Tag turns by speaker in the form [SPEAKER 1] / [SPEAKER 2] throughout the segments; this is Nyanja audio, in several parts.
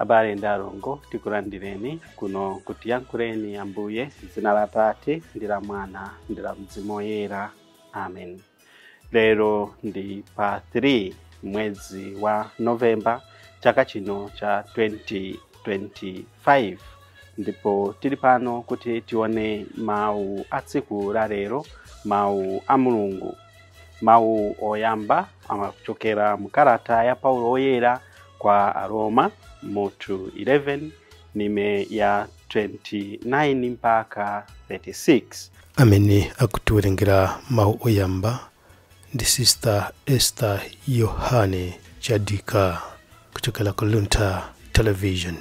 [SPEAKER 1] Abale ndalongo tikulandireni kuno kutiyankhuleni Ambuye m'dzina la Atate ndi la Mwana ndi la Mzimu Woyera. Amen. Lero ndi pa 3 mwezi wa Novemba chaka chino cha 2025 ndipo tili pano kuti tione mawu a tsiku la lero, mawu a Mulungu. Mawu oyamba amachokera mkalata ya Paulo Oyera kwa Aroma mutu 11 nime ya 29 mpaka 36.
[SPEAKER 2] Amene akutiwerengera mawu oyamba ndi Sister Esther Yohane Chadika kuchokera ku Lunta Television.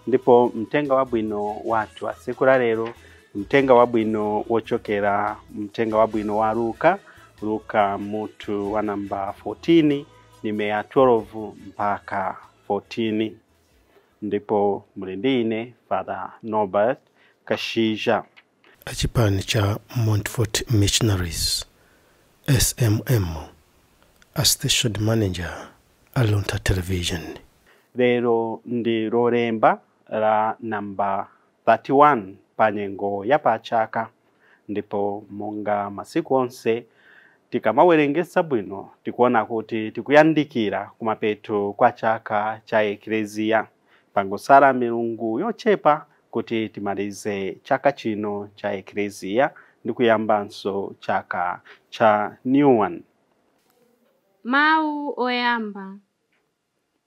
[SPEAKER 1] Ndipo mtenga wabwino watu wa tsiku la lero, mtenga wabwino wochokera mtenga wabwino wa Luka mutu wa namba 14 nime ya 12 mpaka 14. Ndipo mulindine Father Norbert Kashija
[SPEAKER 2] achipani cha Montfort Missionaries SMM, a station manager Lunta Television.
[SPEAKER 1] Lero ndi lolemba la namba 31 panyengo ya pachaka, ndipo monga masiku onse tikamawerengesa bwino tikuona kuti tikuyandikira kumapeto kwa chaka cha Eklesia. Pangosala milungu yochepa kuti timalize chaka chino cha Eklesia ndi kuyambanso chaka cha New One.
[SPEAKER 3] Mawu oyamba.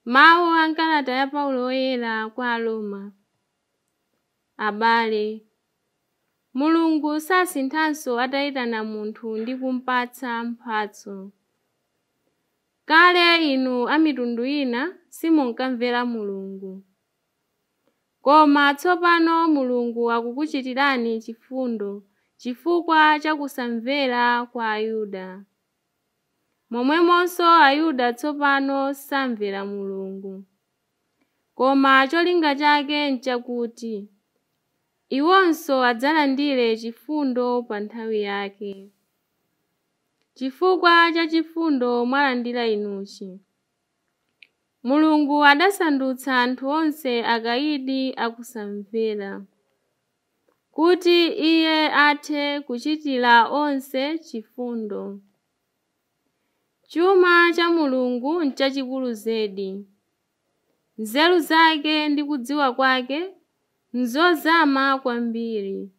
[SPEAKER 3] Mawu ankalata ya Paulo Oyera kwa Aroma. Abale, Mulungu sasinthanso atayitana munthu ndi kumpatsa mphatso. Kale inu a mitundu ina simunkamvera Mulungu, koma tsopano Mulungu akukuchitirani chifundo chifukwa cha kusamvera kwa Ayuda. Momwemonso Ayuda tsopano samvera Mulungu, koma cholinga chake nchakuti iwonso adzalandire chifundo pa nthawi yake. Chifukwa cha chifundo mwalandira inuchi, Mulungu adasandutsa anthu onse akayidi akusamvera, kuti Iye athe kuchitira onse chifundo. Chuma cha Mulungu nchachikulu zedi. Nzeru zake ndi kudziwa kwake nzozama kwambiri.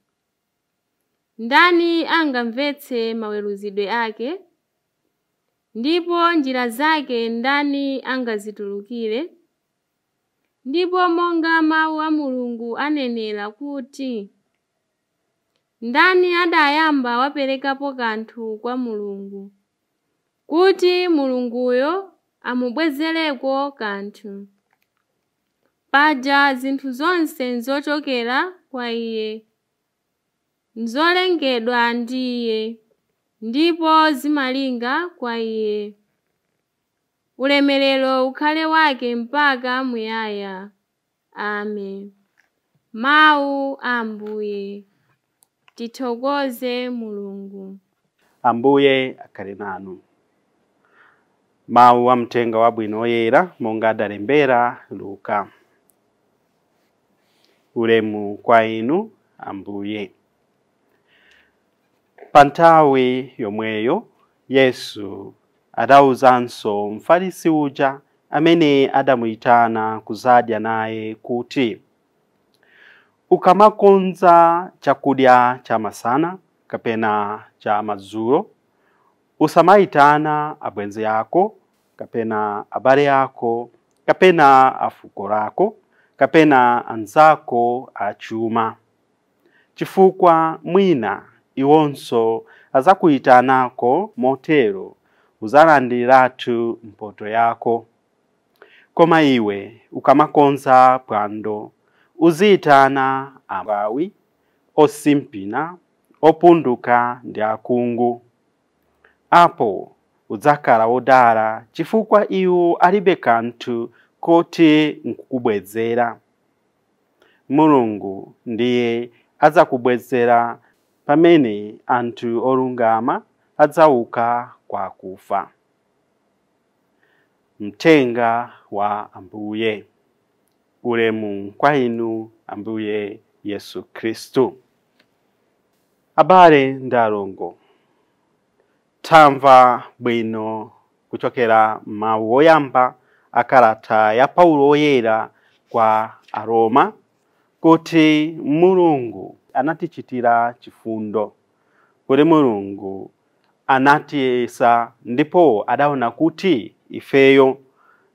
[SPEAKER 3] Ndani angamvetse maweruzidwe ake? Ndipo njira zake ndani angazitulukire? Ndipo monga mawu a Mulungu anenera kuti, ndani adayamba waperekapo kanthu kwa Mulungu, kuti Mulunguyo amubwezereko kanthu. Paja zinthu zonse nzochokera kwa Iye, nzolengedwa ndi Iye, ndipo zimalinga kwa Iye. Ulemerero ukhale wake mpaka muyaya. Amen. Mawu a Ambuye. Tithokoze Mulungu.
[SPEAKER 1] Ambuye akhale nanu. Mawu a mtenga wabwino Oyera monga adalembera Luka. Ulemu kwa inu Ambuye. Pa nthawi yomweyo Yesu adawuzanso mfarisi uja amene adamuyitana kuzadya naye kuti, ukamakonza chakudya cha masana kapena cha madzulo, usamayitana abwenzi ako kapena abale ako kapena afuko lako kapena anzako achuma, chifukwa mwina iwonso azakuyitanako motero uzalandiratu mpoto yako. Koma iwe ukamakonza phwando uziyitana ambawi, osimpina, opunduka ndi akungu. Apo udzakhala wodala chifukwa iwo alibe kanthu koti nkukubwezera. Mulungu ndiye adzakubwezera pamene anthu olungama adzauka kwa kufa. Mtenga wa Ambuye. ulemu kwa inu Ambuye Yesu Kristu. Abale ndalongo, tamva bwino kuchokera mawu oyamba akalata ya Paulo oyera kwa Aroma kuti Mulungu anatichitira chifundo, kuti Mulungu anatiyesa ndipo adaona kuti ifeyo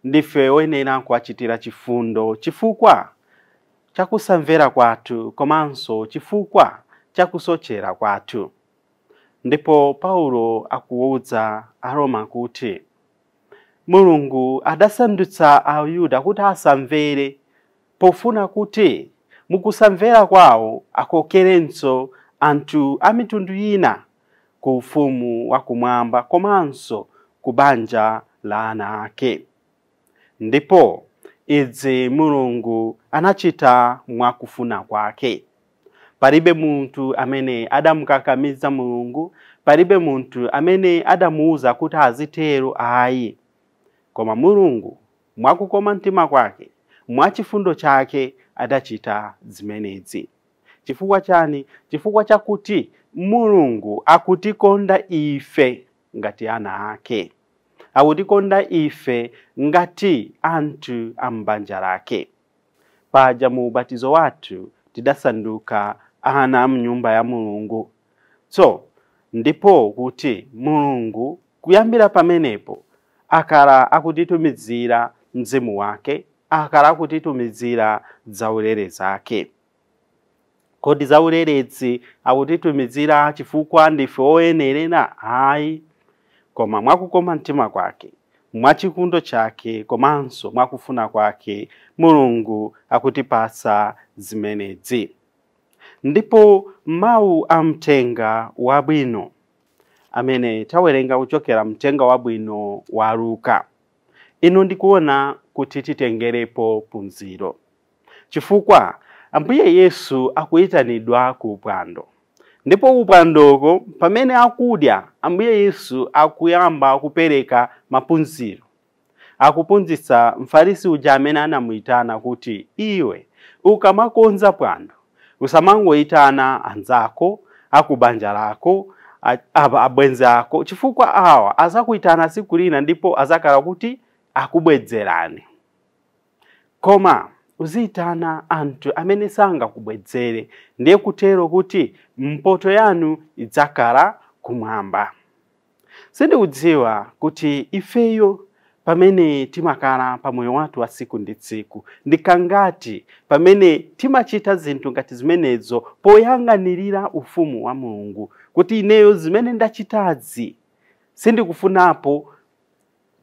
[SPEAKER 1] ndife oyenera kuachitira chifundo chifukwa chakusamvera kwathu komanso chifukwa chakusochera kwathu. Ndipo Paulo akuwuza Aroma kuti Mulungu adasandutsa Ayuda kuti asamvere pofuna kuti mukusamvera kwawo akokerenso anthu a mitundu ina ku ufumu wakumwamba komanso ku banja la ana ake. Ndipo idzi Mulungu anachita mwakufuna kwake. Palibe munthu amene adamukakamiza Mulungu, palibe munthu amene adamuuza kuti azitero ayi. Koma Mulungu mwakukoma mtima kwake, mwachifundo chake adachita zimenezi. Chifukwa chani? Chifukwa chakuti Mulungu akutikonda ife ngati ana ake. Akutikonda ife ngati anthu ambanja lake. Paja mu ubatizo wathu tidasanduka ana mnyumba ya Mulungu. So, ndipo kuti Mulungu kuyambira pamenepo akala akutitumizira mzimu wake, akala akutitumizira zaulere zake. Kodi zaulere akutitumizira chifukwa ndife oyenerera ayi, koma mwakukoma mtima kwake, mwachifundo chake komanso mwakufuna kwake Mulungu akutipasa zimenezi. Ndipo mawu amtenga wabwino amene tawerenga kuchokera mtenga wabwino wa Luka, ino ndikuona kuti titengerepo phunziro. Chifukwa Ambuye Yesu akuyitanidwa ku upando. Ndipo upandoko pamene akudya Ambuye Yesu akuyamba kupereka maphunziro. Akuphunzitsa mfarisi uja amene anamuyitana kuti iwe ukamakonza phwando usamangoyitana anzako, akubanja lako, abwenzi ako, chifukwa awa azakuyitana siku lina ndipo azakala kuti akubwedzerani. Koma uzitana anthu amene sangakubwedzere, ndiye kutero kuti mpoto yanu idzakala kumwamba. Sindikudziwa kuti ifeyo pamene timakala pa moyo wathu wa siku ndi tsiku ndikangati pamene timachita zinthu ngati zimenezo poyang'anirira ufumu wa Mulungu, kuti ineyo zimene ndachitazi sindikufunapo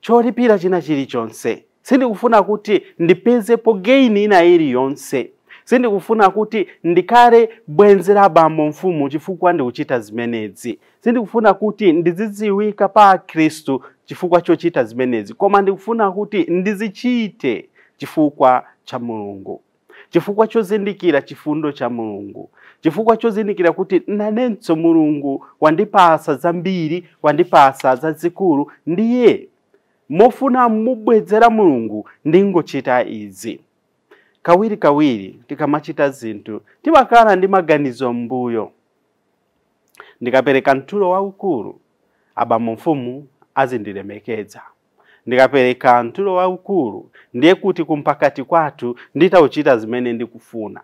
[SPEAKER 1] cholipira china chilichonse, sindikufuna kuti ndipezepo gain ina iliyonse, sindikufuna kuti ndikale bwenzi la bambo mfumu chifukwa ndikuchita zimenezi, sindikufuna kuti ndizidziwika pa Kristu chifukwa chochita zimenezi, koma ndikufuna kuti ndizichite chifukwa cha Mulungu, chifukwa chozindikira chifundo cha Mulungu, chifukwa chozindikira kuti nanenso Mulungu wandipasa zambiri, wandipasa zazikulu, ndiye mofuna mubwedzera Mulungu ndingochita izi. Kawiri tikamachita zinthu timakhala ndi maganizo mbuyo. Ndikapereka mtulo waukulu, abambo mfumu azindilemekeza. Ndikapereka mtulo waukulu, ndiye kuti kumpakati kwathu nditauchita zimene ndikufuna.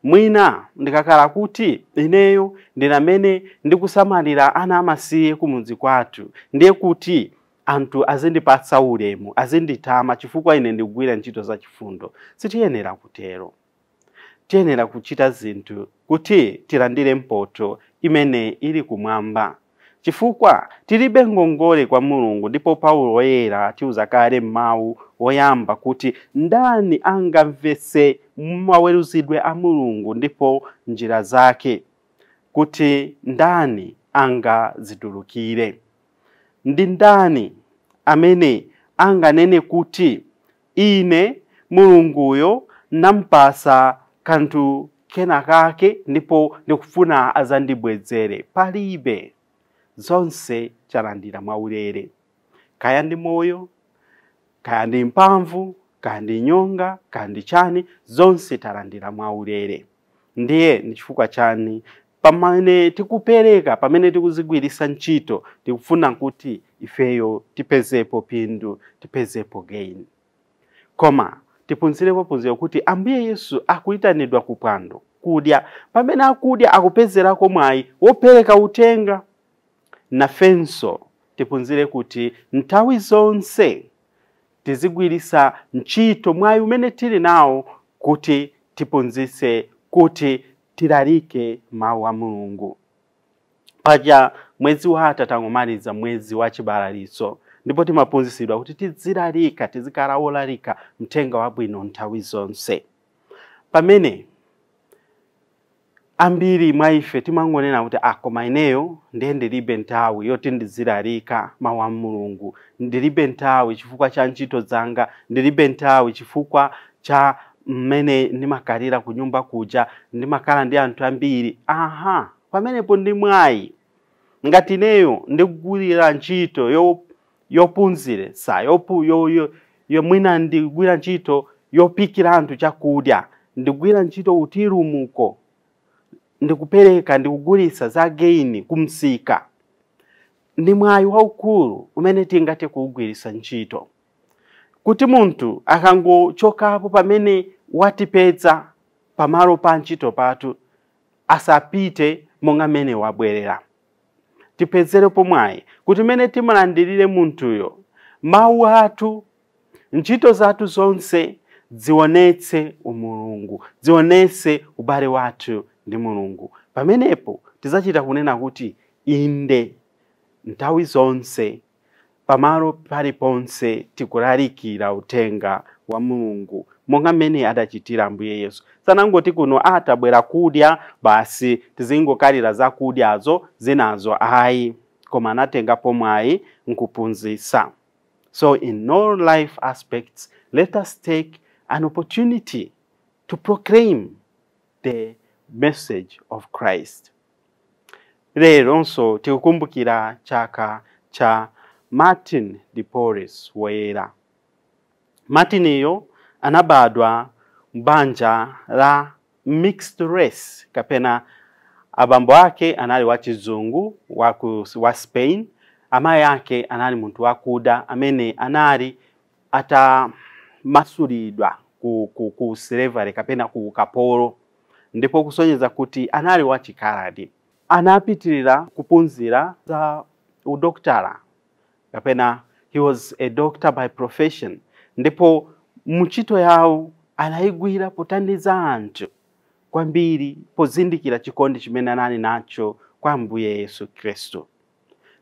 [SPEAKER 1] Mwina ndikakhala kuti ineyo ndinamene ndikusamalira ana amasiye kumudzi kwathu, ndiye kuti anthu azindipatsa ulemu, azinditama chifukwa ine ndikugwira ntchito za chifundo. Sitiyenera kutero. Tiyenera kuchita zinthu kuti tilandire mpoto imene ili kumwamba. Chifukwa tilibe ngongole kwa Mulungu, ndipo Paulo oyera atiuza kale mawu oyamba kuti ndani angamvetse maweruzidwe a Mulungu ndipo njira zake, kuti ndani angazitulukire. Ndi ndani amene anganene kuti ine Mulunguyo nampasa kanthu kena kake ndipo ndikufuna azandibwedzere? Palibe. Zonse chalandira mwaulere. Kaya ndi moyo, kaya ndi mphamvu, kandi nyonga kandi chani zonse talandira mwaulere. Ndiye ni chifukwa chani pamene tikupereka, pamene tikuzigwirisa ntchito, tikufuna kuti ifeyo tipezepo pindu, tipezepo gain. Koma tipunzirepo phunziro kuti Ambuye Yesu akuitanidwa kupando kudya, pamene akudya akupezerako mwayi wopereka utenga. Nafenso tipunzire kuti nthawi zonse tizigwirisa ntchito mwayi umene tili nawo kuti tipunzise kuti tilalike mawu a Mulungu. Paja mwezi watha tangomaliza mwezi wa chibalaliso, ndipo timaphunzisidwa kuti tizilalika, tizikhala olalika mthenga wabwino nthawi zonse. Pamene ambiri mwa ife timangonena kuti koma ineyo ndiye ndilibe nthawi yoti ndizilalika mawu a Mulungu, ndilibe nthawi chifukwa cha ntchito zanga, ndilibe nthawi chifukwa cha mmene ndimakalira kunyumba kuja, ndimakhala ndi anthu ambiri. Pamenepo ndi mwayi. Ngati ineyo ndikugwirira ntchito yophunzitsa, mwina ndigwira ntchito yopikira anthu chakudya, ndigwira ntchito utirumuko, ndikupereka, ndikugulitsa za gain kumsika, ndi mwayi waukulu umene tingati kuugwirisa ntchito. Kuti munthu akangochokapo pamene watipeza pamalo pa ntchito patu, asapite monga mene wabwerera. Tipezerepo mwayi kuti mene timulandirire munthuyo, mawu athu, ntchito zathu zonse zionetse umulungu, zionetse ubale wathu ndi Mulungu. Pamenepo tizachita kunena kuti inde nthawi zonse pamalo paliponse tikulalikira utenga wa Mulungu monga mmene adachitira Ambuye Yesu. Sanangoti kuno atabwera kudya basi tizingokalira za kudyazo zinazo, koma anatengapo mwayi nkuphunzitsa. So in all life aspects, let us take an opportunity to proclaim the message of Christ. Lero nso tikukumbukira chaka cha Martin de Porres woyera. Martin iyo anabadwa mbanja la mixed race, kapena abambo ake anali wa chizungu wa Spain, amayi ake anali muntu wakuda amene anali atamasulidwa ku slavery kapena ku ukapolo, ndipo kusonyeza kuti anali wa chikaladi. Anapitirira kuphunzira za udokotala, kapena he was a doctor by profession, ndipo muchito yawo anayigwira pothandiza anthu kwambiri pozindikira chikondi chimene anali nacho kwa Ambuye Yesu Kristu.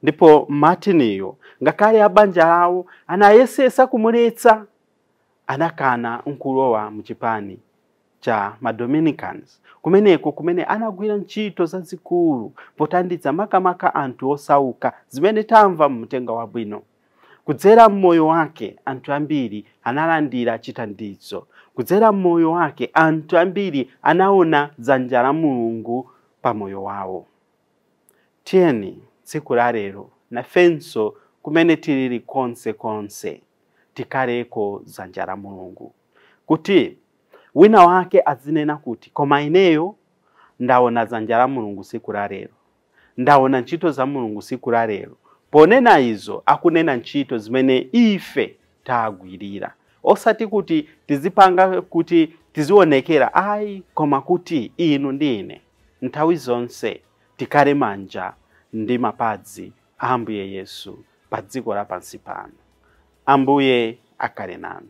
[SPEAKER 1] Ndipo Martiniyo ngakhale abanja lawo anayesesa kumuletsa, anakana nkulowa mchipani cha Dominicans, kumene anagwira ntchito zazikulu pothandiza makamaka anthu osauka zimene tamva mtenga wabwino. Kudzera mmoyo wake anthu ambiri analandira chithandizo. Kudzera mmoyo wake anthu ambiri anaona dzanja la Mulungu pa moyo wawo. Tiyeni tsiku la lero nafenso kumene tilili konse tikaleko dzanja la Mulungu, kuti wina wake azinena kuti koma ineyo ndaona dzanja la Mulungu tsiku la lero, ndaona ntchito za Mulungu tsiku la lero. Ponena izo akunena ntchito zimene ife tagwirira, osati kuti tizipanga kuti tizionekera, koma kuti inu ndi ine nthawi zonse tikale manja ndi mapazi a Ambuye Yesu pa dziko lapansi pano. Ambuye akhale nanu.